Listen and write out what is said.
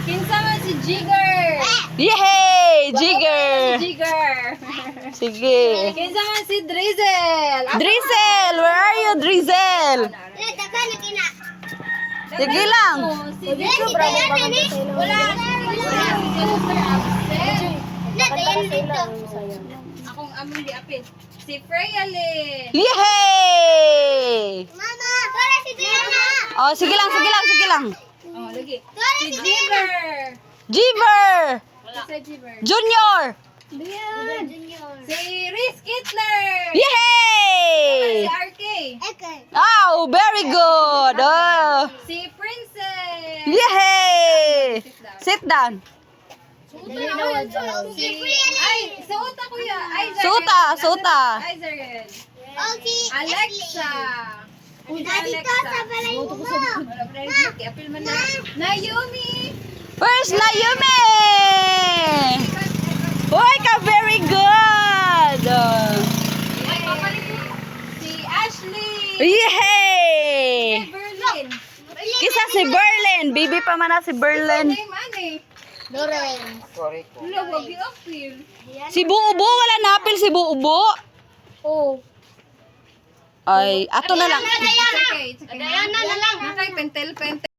Kinsa man si Jigger. Yehey! Jigger! Jigger. Sige. Kinsa man si Drizzle. Drizzle! Where are you, Drizzle? Sige lang. Si Drizzle. Wala. Akong among diapil. Si Freya Lynn. Yehey! Mama, para si Diana. Oh, sige lang, sige lang, sige lang. Oh, lagi. Si Jigger. Jiver! Si Jigger. Junior! Si Riz Kittler. Si Yehey! RK. Oh, very good. Oh. Si Princess. Yehey! Sit down. Si ay, suota kuya. Ay, Zariel. Suota, suota. Ay, Zariel. Okay. Alexa. Dito sa balay mo. Wala pa rin apil man na. Naomi. Where's Naomi? Hoy ka, very good. Ay, papalit mo. Si Ashley. Yehey! Berlin. Kisa si Berlin. Bibi pa man na si Berlin. Name ani. Loren. Wala, wag i-apil. Si Buubo, wala napil si Buubo. Oh. Ay, ato na lang. Okay, it's okay. Diana na lang. Nakay pentel.